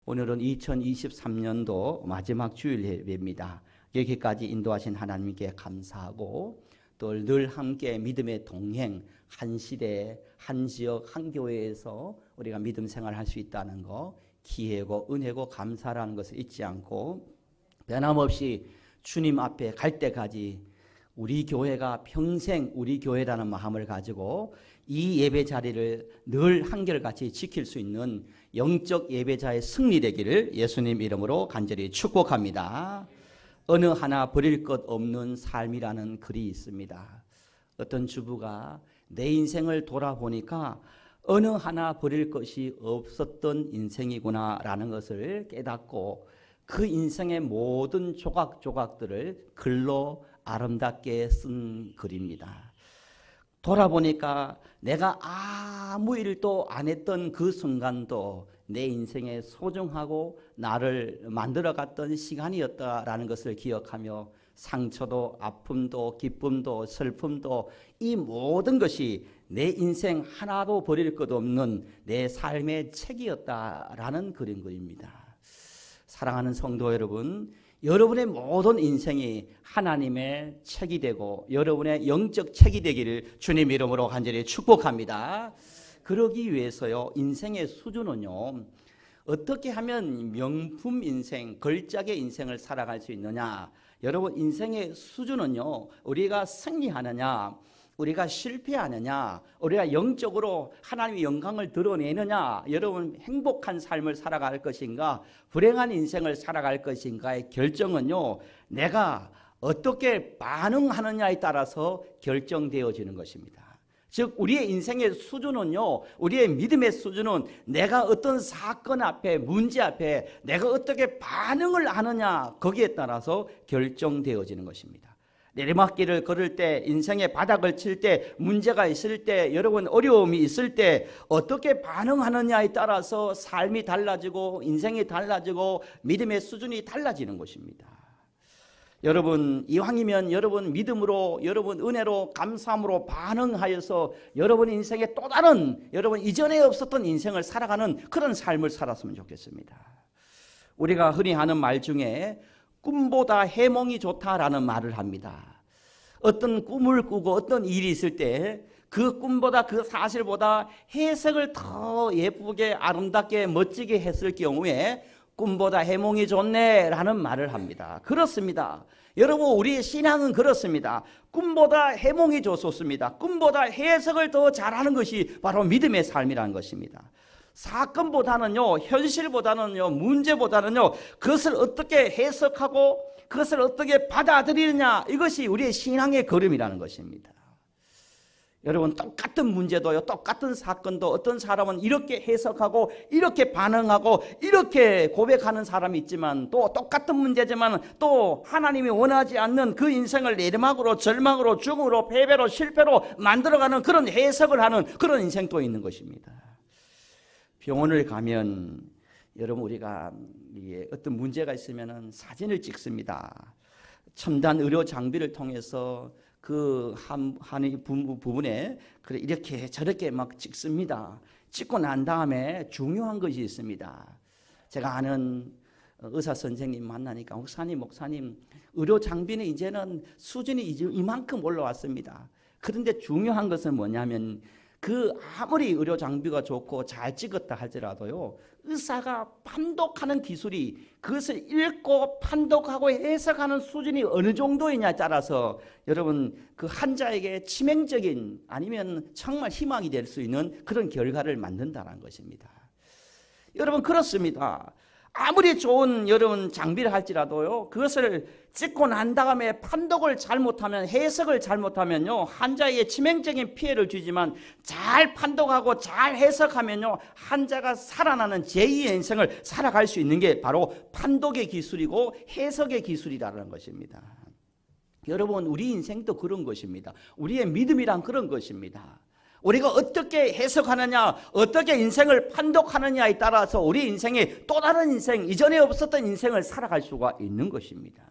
오늘은 2023년도 마지막 주일 예배입니다. 여기까지 인도하신 하나님께 감사하고 또 늘 함께 믿음의 동행, 한 시대, 한 지역, 한 교회에서 우리가 믿음 생활할 수 있다는 거 기회고 은혜고 감사라는 것을 잊지 않고 변함없이 주님 앞에 갈 때까지 우리 교회가 평생 우리 교회라는 마음을 가지고 이 예배 자리를 늘 한결같이 지킬 수 있는 영적 예배자의 승리되기를 예수님 이름으로 간절히 축복합니다. 어느 하나 버릴 것 없는 삶이라는 글이 있습니다. 어떤 주부가 내 인생을 돌아보니까 어느 하나 버릴 것이 없었던 인생이구나라는 것을 깨닫고 그 인생의 모든 조각조각들을 글로 아름답게 쓴 글입니다. 돌아보니까 내가 아무 일도 안 했던 그 순간도 내 인생에 소중하고 나를 만들어갔던 시간이었다라는 것을 기억하며 상처도 아픔도 기쁨도 슬픔도 이 모든 것이 내 인생 하나도 버릴 것 없는 내 삶의 책이었다라는 그런 글입니다. 사랑하는 성도 여러분, 여러분의 모든 인생이 하나님의 책이 되고 여러분의 영적 책이 되기를 주님 이름으로 간절히 축복합니다. 그러기 위해서요, 인생의 수준은요, 어떻게 하면 명품 인생, 걸작의 인생을 살아갈 수 있느냐. 여러분, 인생의 수준은요, 우리가 승리하느냐, 우리가 실패하느냐, 우리가 영적으로 하나님의 영광을 드러내느냐, 여러분 행복한 삶을 살아갈 것인가, 불행한 인생을 살아갈 것인가의 결정은요, 내가 어떻게 반응하느냐에 따라서 결정되어지는 것입니다. 즉 우리의 인생의 수준은요, 우리의 믿음의 수준은 내가 어떤 사건 앞에, 문제 앞에 내가 어떻게 반응을 하느냐, 거기에 따라서 결정되어지는 것입니다. 내리막길을 걸을 때, 인생의 바닥을 칠 때, 문제가 있을 때, 여러분 어려움이 있을 때 어떻게 반응하느냐에 따라서 삶이 달라지고 인생이 달라지고 믿음의 수준이 달라지는 것입니다. 여러분 이왕이면 여러분 믿음으로, 여러분 은혜로, 감사함으로 반응하여서 여러분 인생의 또 다른, 여러분 이전에 없었던 인생을 살아가는 그런 삶을 살았으면 좋겠습니다. 우리가 흔히 하는 말 중에 꿈보다 해몽이 좋다라는 말을 합니다. 어떤 꿈을 꾸고 어떤 일이 있을 때 그 꿈보다, 그 사실보다 해석을 더 예쁘게 아름답게 멋지게 했을 경우에 꿈보다 해몽이 좋네라는 말을 합니다. 그렇습니다. 여러분 우리의 신앙은 그렇습니다. 꿈보다 해몽이 좋습니다. 꿈보다 해석을 더 잘하는 것이 바로 믿음의 삶이라는 것입니다. 사건보다는요, 현실보다는요, 문제보다는요, 그것을 어떻게 해석하고 그것을 어떻게 받아들이느냐, 이것이 우리의 신앙의 걸음이라는 것입니다. 여러분 똑같은 문제도요, 똑같은 사건도 어떤 사람은 이렇게 해석하고 이렇게 반응하고 이렇게 고백하는 사람이 있지만, 또 똑같은 문제지만 또 하나님이 원하지 않는 그 인생을 내리막으로, 절망으로, 죽음으로, 패배로, 실패로 만들어가는 그런 해석을 하는 그런 인생도 있는 것입니다. 병원을 가면 여러분 우리가 어떤 문제가 있으면 사진을 찍습니다. 첨단 의료 장비를 통해서 그 한 부분에 이렇게 저렇게 막 찍습니다. 찍고 난 다음에 중요한 것이 있습니다. 제가 아는 의사 선생님 만나니까 목사님 의료 장비는 이제는 수준이 이만큼 올라왔습니다. 그런데 중요한 것은 뭐냐면 그 아무리 의료 장비가 좋고 잘 찍었다 할지라도요, 의사가 판독하는 기술이, 그것을 읽고 판독하고 해석하는 수준이 어느 정도이냐에 따라서 여러분 그 환자에게 치명적인, 아니면 정말 희망이 될 수 있는 그런 결과를 만든다는 것입니다. 여러분 그렇습니다. 아무리 좋은 여러분 장비를 할지라도요, 그것을 찍고 난 다음에 판독을 잘못하면, 해석을 잘못하면요, 환자에게 치명적인 피해를 주지만 잘 판독하고 잘 해석하면요, 환자가 살아나는 제2의 인생을 살아갈 수 있는 게 바로 판독의 기술이고 해석의 기술이라는 것입니다. 여러분 우리 인생도 그런 것입니다. 우리의 믿음이란 그런 것입니다. 우리가 어떻게 해석하느냐, 어떻게 인생을 판독하느냐에 따라서 우리 인생이 또 다른 인생, 이전에 없었던 인생을 살아갈 수가 있는 것입니다.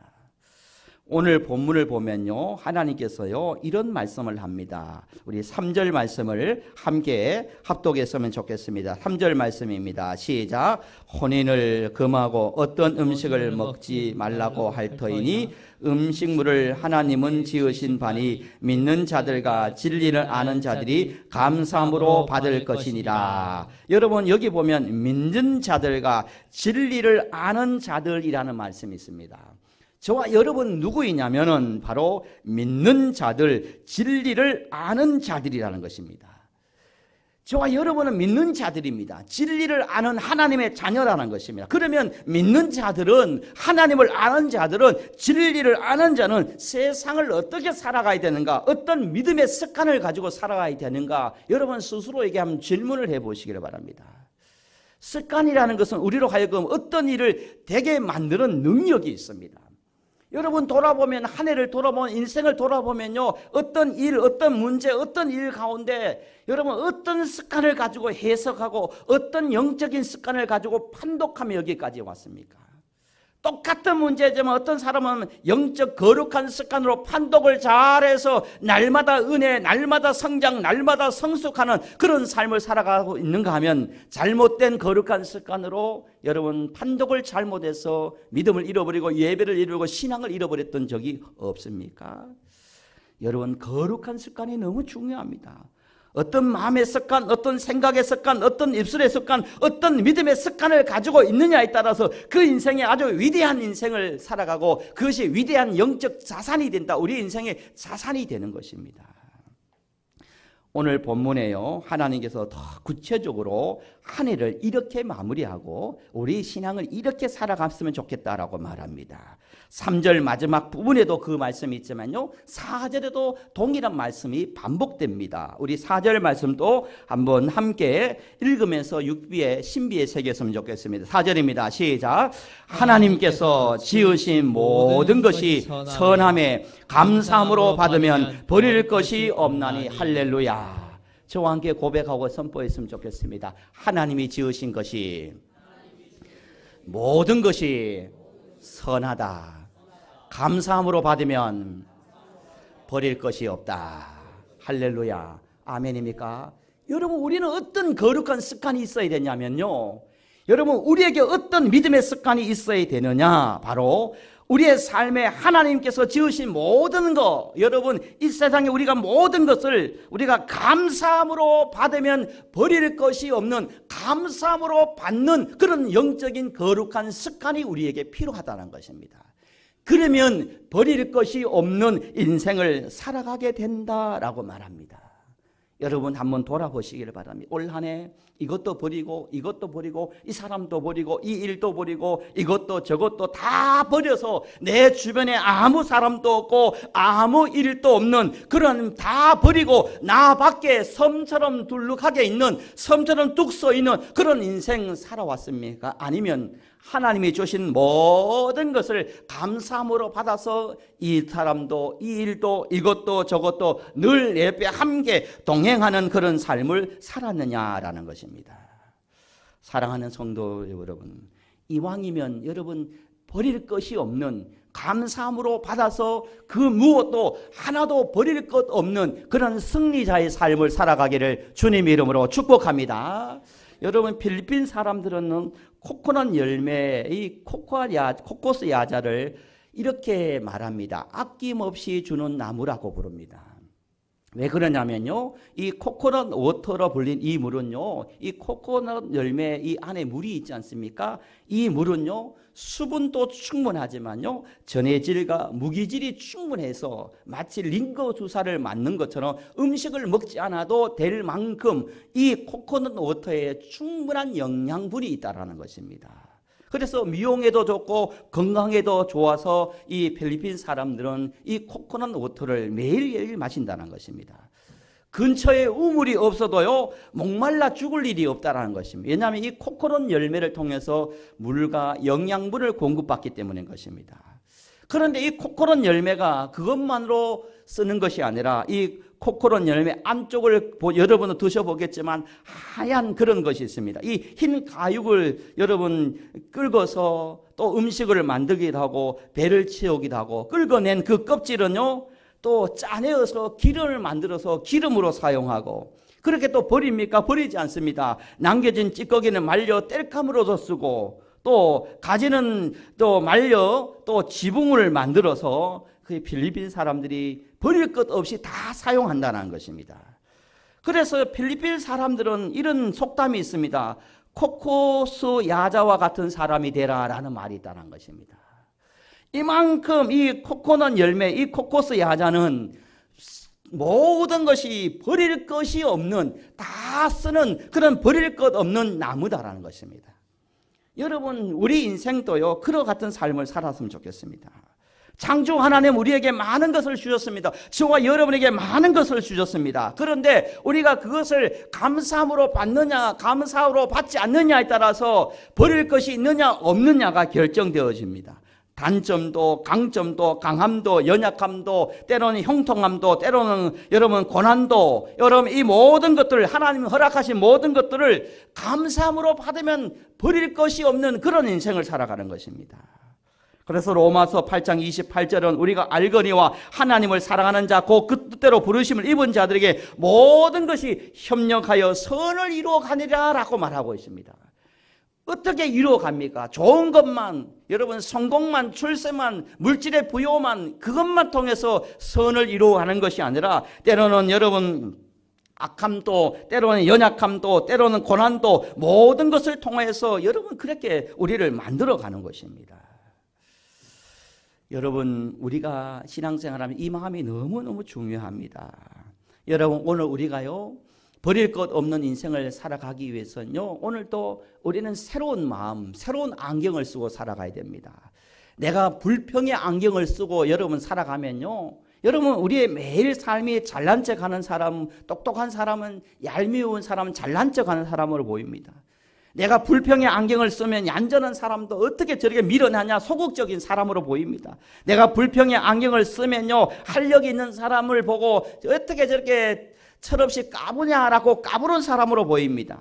오늘 본문을 보면요, 하나님께서요 이런 말씀을 합니다. 우리 3절 말씀을 함께 합독했으면 좋겠습니다. 3절 말씀입니다. 시작. 혼인을 금하고 어떤 음식을 먹지 말라고 할 터이니 음식물을 하나님은 지으신 바니 믿는 자들과 진리를 아는 자들이 감사함으로 받을 것이니라. 여러분 여기 보면 믿는 자들과 진리를 아는 자들이라는 말씀이 있습니다. 저와 여러분 누구이냐면은 바로 믿는 자들, 진리를 아는 자들이라는 것입니다. 저와 여러분은 믿는 자들입니다. 진리를 아는 하나님의 자녀라는 것입니다. 그러면 믿는 자들은, 하나님을 아는 자들은, 진리를 아는 자는 세상을 어떻게 살아가야 되는가, 어떤 믿음의 습관을 가지고 살아가야 되는가, 여러분 스스로에게 한번 질문을 해보시기를 바랍니다. 습관이라는 것은 우리로 하여금 어떤 일을 되게 만드는 능력이 있습니다. 여러분 돌아보면, 한 해를 돌아보면, 인생을 돌아보면요, 어떤 일, 어떤 문제, 어떤 일 가운데 여러분 어떤 습관을 가지고 해석하고 어떤 영적인 습관을 가지고 판독하며 여기까지 왔습니까? 똑같은 문제지만 어떤 사람은 영적 거룩한 습관으로 판독을 잘해서 날마다 은혜, 날마다 성장, 날마다 성숙하는 그런 삶을 살아가고 있는가 하면, 잘못된 거룩한 습관으로 여러분 판독을 잘못해서 믿음을 잃어버리고 예배를 잃어버리고 신앙을 잃어버렸던 적이 없습니까? 여러분 거룩한 습관이 너무 중요합니다. 어떤 마음의 습관, 어떤 생각의 습관, 어떤 입술의 습관, 어떤 믿음의 습관을 가지고 있느냐에 따라서 그 인생에 아주 위대한 인생을 살아가고 그것이 위대한 영적 자산이 된다. 우리 인생의 자산이 되는 것입니다. 오늘 본문에요, 하나님께서 더 구체적으로 한 해를 이렇게 마무리하고 우리 신앙을 이렇게 살아갔으면 좋겠다라고 말합니다. 3절 마지막 부분에도 그 말씀이 있지만요, 4절에도 동일한 말씀이 반복됩니다. 우리 4절 말씀도 한번 함께 읽으면서 육비의 신비에 새겼으면 좋겠습니다. 4절입니다. 시작. 하나님께서 지으신 모든 것이 선함에 감사함으로 받으면 버릴 것이 없나니. 할렐루야. 저와 함께 고백하고 선포했으면 좋겠습니다. 하나님이 지으신 것이, 모든 것이 선하다. 감사함으로 받으면 버릴 것이 없다. 할렐루야. 아멘입니까? 여러분 우리는 어떤 거룩한 습관이 있어야 되냐면요, 여러분 우리에게 어떤 믿음의 습관이 있어야 되느냐, 바로 우리의 삶에 하나님께서 지으신 모든 것, 여러분 이 세상에 우리가 모든 것을 우리가 감사함으로 받으면 버릴 것이 없는, 감사함으로 받는 그런 영적인 거룩한 습관이 우리에게 필요하다는 것입니다. 그러면 버릴 것이 없는 인생을 살아가게 된다라고 말합니다. 여러분 한번 돌아보시기를 바랍니다. 올 한 해 이것도 버리고 이것도 버리고 이 사람도 버리고 이 일도 버리고 이것도 저것도 다 버려서 내 주변에 아무 사람도 없고 아무 일도 없는 그런, 다 버리고 나 밖에 섬처럼 둘룩하게 있는, 섬처럼 뚝 서 있는 그런 인생 살아왔습니까? 아니면 하나님이 주신 모든 것을 감사함으로 받아서 이 사람도 이 일도 이것도 저것도 늘 내 옆에 함께 동행하는 그런 삶을 살았느냐라는 것입니다. 사랑하는 성도 여러분, 이왕이면 여러분 버릴 것이 없는, 감사함으로 받아서 그 무엇도 하나도 버릴 것 없는 그런 승리자의 삶을 살아가기를 주님의 이름으로 축복합니다. 여러분 필리핀 사람들은 코코넛 열매, 이 코코스 야자를 이렇게 말합니다. 아낌없이 주는 나무라고 부릅니다. 왜 그러냐면요, 이 코코넛 워터로 불린 이 물은요, 이 코코넛 열매 이 안에 물이 있지 않습니까? 이 물은요 수분도 충분하지만요 전해질과 무기질이 충분해서 마치 링거 주사를 맞는 것처럼 음식을 먹지 않아도 될 만큼 이 코코넛 워터에 충분한 영양분이 있다는 것입니다. 그래서 미용에도 좋고 건강에도 좋아서 이 필리핀 사람들은 이 코코넛 워터를 매일매일 마신다는 것입니다. 근처에 우물이 없어도요 목말라 죽을 일이 없다는 것입니다. 왜냐하면 이 코코넛 열매를 통해서 물과 영양분을 공급받기 때문인 것입니다. 그런데 이 코코넛 열매가 그것만으로 쓰는 것이 아니라 이 코코넛 열매 안쪽을 여러분은 드셔보겠지만 하얀 그런 것이 있습니다. 이 흰 가육을 여러분 긁어서 또 음식을 만들기도 하고 배를 채우기도 하고 긁어낸 그 껍질은요 또 짜내어서 기름을 만들어서 기름으로 사용하고 그렇게 또 버립니까? 버리지 않습니다. 남겨진 찌꺼기는 말려 땔감으로도 쓰고 또 가지는 또 말려 또 지붕을 만들어서 그 필리핀 사람들이 버릴 것 없이 다 사용한다는 것입니다. 그래서 필리핀 사람들은 이런 속담이 있습니다. 코코스 야자와 같은 사람이 되라라는 말이 있다는 것입니다. 이만큼 이 코코넛 열매, 이 코코스 야자는 모든 것이 버릴 것이 없는 다 쓰는 그런 버릴 것 없는 나무다라는 것입니다. 여러분 우리 인생도요 그와 같은 삶을 살았으면 좋겠습니다. 창조 하나님 우리에게 많은 것을 주셨습니다. 저와 여러분에게 많은 것을 주셨습니다. 그런데 우리가 그것을 감사함으로 받느냐 감사함으로 받지 않느냐에 따라서 버릴 것이 있느냐 없느냐가 결정되어집니다. 단점도 강점도 강함도 연약함도 때로는 형통함도 때로는 여러분 고난도 여러분 이 모든 것들 하나님이 허락하신 모든 것들을 감사함으로 받으면 버릴 것이 없는 그런 인생을 살아가는 것입니다. 그래서 로마서 8장 28절은 우리가 알거니와 하나님을 사랑하는 자 곧 그 뜻대로 부르심을 입은 자들에게 모든 것이 협력하여 선을 이루어가니라 라고 말하고 있습니다. 어떻게 이루어갑니까? 좋은 것만 여러분 성공만 출세만 물질의 부요만 그것만 통해서 선을 이루어가는 것이 아니라 때로는 여러분 악함도 때로는 연약함도 때로는 고난도 모든 것을 통해서 여러분 그렇게 우리를 만들어가는 것입니다. 여러분 우리가 신앙생활하면 이 마음이 너무너무 중요합니다. 여러분 오늘 우리가요 버릴 것 없는 인생을 살아가기 위해서는요 오늘도 우리는 새로운 마음 새로운 안경을 쓰고 살아가야 됩니다. 내가 불평의 안경을 쓰고 여러분 살아가면요 여러분 우리의 매일 삶이 잘난 척하는 사람 똑똑한 사람은 얄미운 사람은 잘난 척하는 사람으로 보입니다. 내가 불평의 안경을 쓰면 얌전한 사람도 어떻게 저렇게 밀어내냐 소극적인 사람으로 보입니다. 내가 불평의 안경을 쓰면요 활력 있는 사람을 보고 어떻게 저렇게 철없이 까부냐라고 까부는 사람으로 보입니다.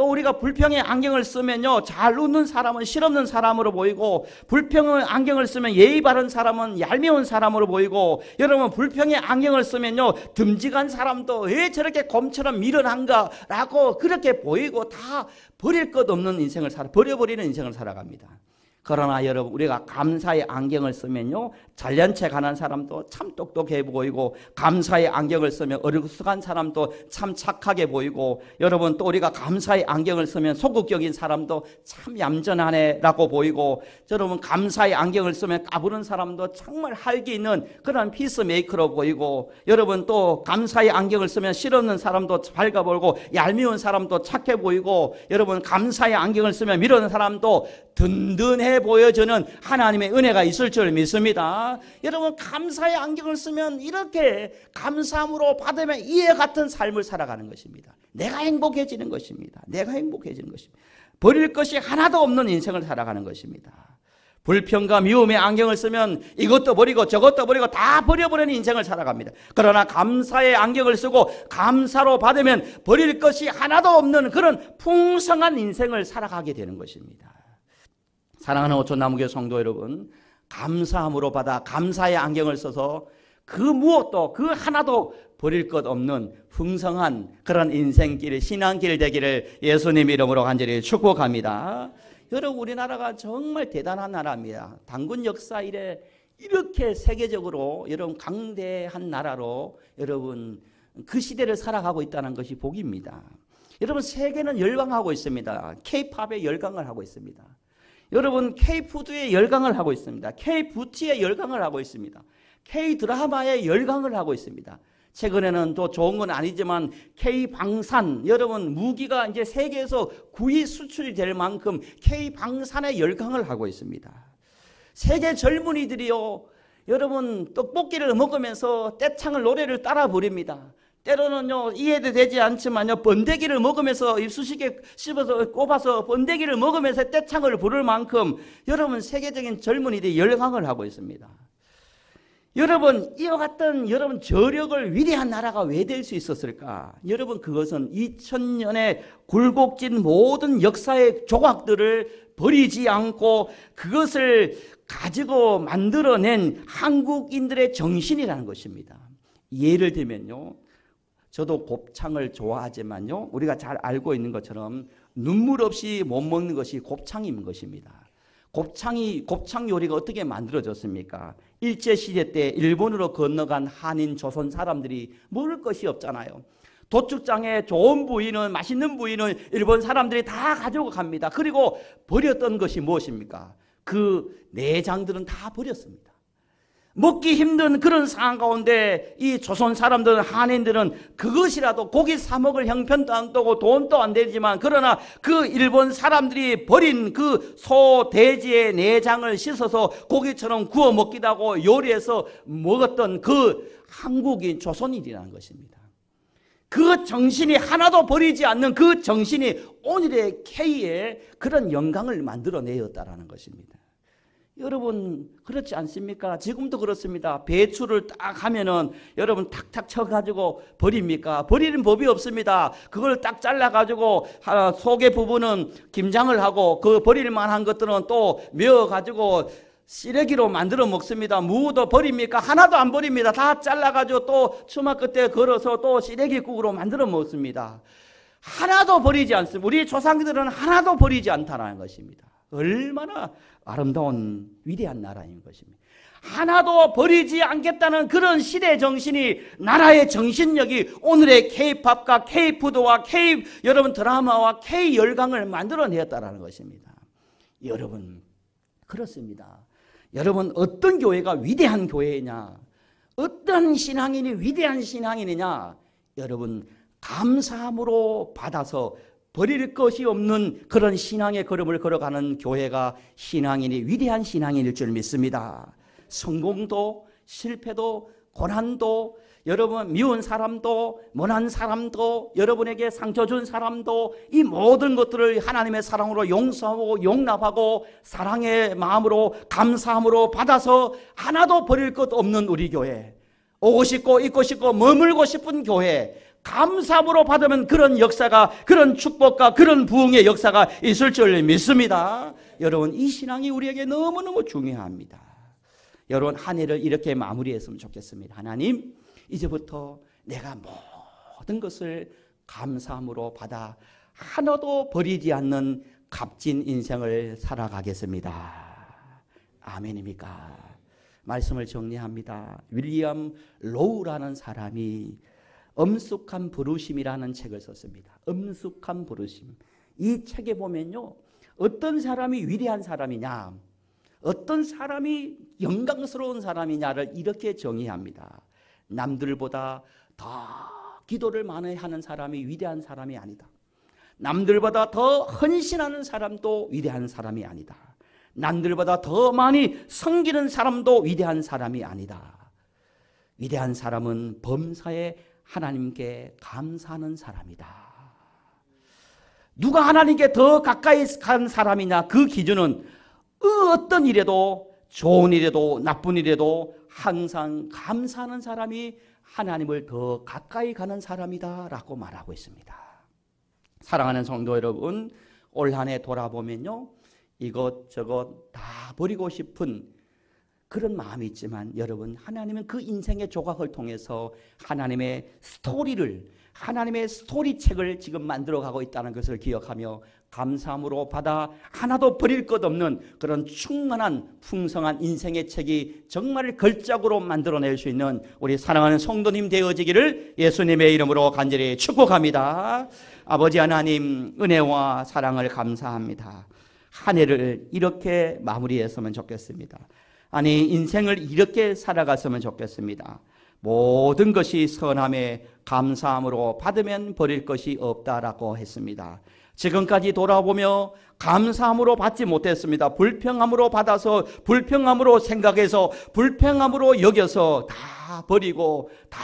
또 우리가 불평의 안경을 쓰면요 잘 웃는 사람은 실없는 사람으로 보이고 불평의 안경을 쓰면 예의 바른 사람은 얄미운 사람으로 보이고 여러분 불평의 안경을 쓰면요 듬직한 사람도 왜 저렇게 곰처럼 미련한가 라고 그렇게 보이고 다 버릴 것 없는 인생을 버려버리는 인생을 살아갑니다. 그러나 여러분 우리가 감사의 안경을 쓰면요 잘난 척하는 사람도 참 똑똑해 보이고 감사의 안경을 쓰면 어리숙한 사람도 참 착하게 보이고 여러분 또 우리가 감사의 안경을 쓰면 소극적인 사람도 참 얌전하네 라고 보이고 여러분 감사의 안경을 쓰면 까부는 사람도 정말 활기 있는 그런 피스메이커로 보이고 여러분 또 감사의 안경을 쓰면 실없는 사람도 밝아 보이고 얄미운 사람도 착해 보이고 여러분 감사의 안경을 쓰면 미련한 사람도 든든해 보여주는 하나님의 은혜가 있을 줄 믿습니다. 여러분 감사의 안경을 쓰면 이렇게 감사함으로 받으면 이에 같은 삶을 살아가는 것입니다. 내가 행복해지는 것입니다. 내가 행복해지는 것입니다. 버릴 것이 하나도 없는 인생을 살아가는 것입니다. 불평과 미움의 안경을 쓰면 이것도 버리고 저것도 버리고 다 버려버리는 인생을 살아갑니다. 그러나 감사의 안경을 쓰고 감사로 받으면 버릴 것이 하나도 없는 그런 풍성한 인생을 살아가게 되는 것입니다. 사랑하는 오촌나무교회 성도 여러분, 감사함으로 받아 감사의 안경을 써서 그 무엇도 그 하나도 버릴 것 없는 풍성한 그런 인생길 신앙길 되기를 예수님 이름으로 간절히 축복합니다. 여러분 우리나라가 정말 대단한 나라입니다. 단군 역사 이래 이렇게 세계적으로 여러분 강대한 나라로 여러분 그 시대를 살아가고 있다는 것이 복입니다. 여러분 세계는 열광하고 있습니다. K-팝에 열광을 하고 있습니다. 여러분 K-푸드에 열광을 하고 있습니다. K-뷰티에 열광을 하고 있습니다. K-드라마에 열광을 하고 있습니다. 최근에는 또 좋은 건 아니지만 K-방산 여러분 무기가 이제 세계에서 9위 수출이 될 만큼 K-방산에 열광을 하고 있습니다. 세계 젊은이들이요 여러분 떡볶이를 먹으면서 떼창을 노래를 따라 부릅니다. 때로는요 이해도 되지 않지만요 번데기를 먹으면서 입쑤시개 씹어서 꼽아서 번데기를 먹으면서 떼창을 부를 만큼 여러분 세계적인 젊은이들이 열광을 하고 있습니다. 여러분, 이와 같은 여러분 저력을 위대한 나라가 왜 될 수 있었을까? 여러분, 그것은 2000년의 굴곡진 모든 역사의 조각들을 버리지 않고 그것을 가지고 만들어낸 한국인들의 정신이라는 것입니다. 예를 들면요, 저도 곱창을 좋아하지만요, 우리가 잘 알고 있는 것처럼 눈물 없이 못 먹는 것이 곱창인 것입니다. 곱창 요리가 어떻게 만들어졌습니까? 일제시대 때 일본으로 건너간 한인 조선 사람들이 먹을 것이 없잖아요. 도축장에 좋은 부위는, 맛있는 부위는 일본 사람들이 다 가지고 갑니다. 그리고 버렸던 것이 무엇입니까? 그 내장들은 다 버렸습니다. 먹기 힘든 그런 상황 가운데 이 조선 사람들은, 한인들은 그것이라도 고기 사 먹을 형편도 안 되고 돈도 안 되지만, 그러나 그 일본 사람들이 버린 그 소, 돼지의 내장을 씻어서 고기처럼 구워 먹기도 하고 요리해서 먹었던 그 한국인 조선인이라는 것입니다. 그 정신이 하나도 버리지 않는 그 정신이 오늘의 K의 그런 영광을 만들어내었다라는 것입니다. 여러분, 그렇지 않습니까? 지금도 그렇습니다. 배추를 딱 하면은 여러분 탁탁 쳐가지고 버립니까? 버리는 법이 없습니다. 그걸 딱 잘라가지고 속의 부분은 김장을 하고 그 버릴 만한 것들은 또 메어가지고 시래기로 만들어 먹습니다. 무도 버립니까? 하나도 안 버립니다. 다 잘라가지고 또 추마 끝에 걸어서 또 시래기국으로 만들어 먹습니다. 하나도 버리지 않습니다. 우리 조상들은 하나도 버리지 않다는 것입니다. 얼마나 아름다운 위대한 나라인 것입니다. 하나도 버리지 않겠다는 그런 시대 정신이, 나라의 정신력이 오늘의 K-팝과 K-푸드와 K 여러분 드라마와 K 열강을 만들어내었다는 것입니다. 여러분, 그렇습니다. 여러분, 어떤 교회가 위대한 교회냐, 어떤 신앙인이 위대한 신앙인이냐, 여러분 감사함으로 받아서 버릴 것이 없는 그런 신앙의 걸음을 걸어가는 교회가 신앙인이 위대한 신앙인일 줄 믿습니다. 성공도 실패도 고난도, 여러분 미운 사람도 모난 사람도, 여러분에게 상처 준 사람도, 이 모든 것들을 하나님의 사랑으로 용서하고 용납하고 사랑의 마음으로 감사함으로 받아서 하나도 버릴 것 없는 우리 교회, 오고 싶고 있고 싶고 머물고 싶은 교회, 감사함으로 받으면 그런 역사가, 그런 축복과 그런 부흥의 역사가 있을 줄 믿습니다. 여러분, 이 신앙이 우리에게 너무너무 중요합니다. 여러분, 한 해를 이렇게 마무리했으면 좋겠습니다. 하나님, 이제부터 내가 모든 것을 감사함으로 받아 하나도 버리지 않는 값진 인생을 살아가겠습니다. 아멘입니까? 말씀을 정리합니다. 윌리엄 로우라는 사람이 엄숙한 부르심이라는 책을 썼습니다. 엄숙한 부르심. 이 책에 보면요, 어떤 사람이 위대한 사람이냐, 어떤 사람이 영광스러운 사람이냐를 이렇게 정의합니다. 남들보다 더 기도를 많이 하는 사람이 위대한 사람이 아니다. 남들보다 더 헌신하는 사람도 위대한 사람이 아니다. 남들보다 더 많이 섬기는 사람도 위대한 사람이 아니다. 위대한 사람은 범사에 하나님께 감사하는 사람이다. 누가 하나님께 더 가까이 간 사람이냐, 그 기준은 어떤 일에도, 좋은 일에도 나쁜 일에도 항상 감사하는 사람이 하나님을 더 가까이 가는 사람이다 라고 말하고 있습니다. 사랑하는 성도 여러분, 올 한 해 돌아보면요, 이것저것 다 버리고 싶은 그런 마음이 있지만, 여러분, 하나님은 그 인생의 조각을 통해서 하나님의 스토리를, 하나님의 스토리책을 지금 만들어가고 있다는 것을 기억하며 감사함으로 받아 하나도 버릴 것 없는 그런 충만한 풍성한 인생의 책이 정말 걸작으로 만들어낼 수 있는 우리 사랑하는 성도님 되어지기를 예수님의 이름으로 간절히 축복합니다. 아버지 하나님, 은혜와 사랑을 감사합니다. 한 해를 이렇게 마무리했으면 좋겠습니다. 아니, 인생을 이렇게 살아갔으면 좋겠습니다. 모든 것이 선함에 감사함으로 받으면 버릴 것이 없다라고 했습니다. 지금까지 돌아보며 감사함으로 받지 못했습니다. 불평함으로 받아서, 불평함으로 생각해서, 불평함으로 여겨서 다 버리고, 다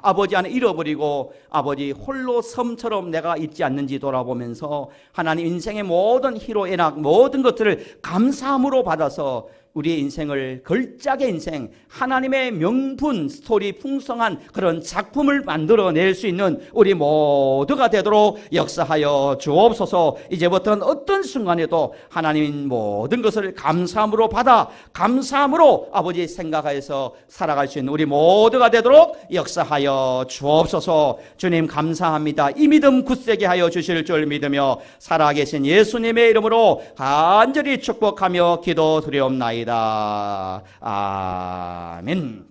아버지 안에 잃어버리고 아버지 홀로 섬처럼 내가 있지 않는지 돌아보면서 하나님 인생의 모든 희로 애락 모든 것들을 감사함으로 받아서 우리의 인생을 걸작의 인생, 하나님의 명분 스토리 풍성한 그런 작품을 만들어낼 수 있는 우리 모두가 되도록 역사하여 주옵소서. 이제부터는 어떤 순간에도 하나님 모든 것을 감사함으로 받아 감사함으로 아버지 생각하여서 살아갈 수 있는 우리 모두가 되도록 역사하여 주옵소서. 주님 감사합니다. 이 믿음 굳세게 하여 주실 줄 믿으며 살아계신 예수님의 이름으로 간절히 축복하며 기도드리옵나이다. 아멘.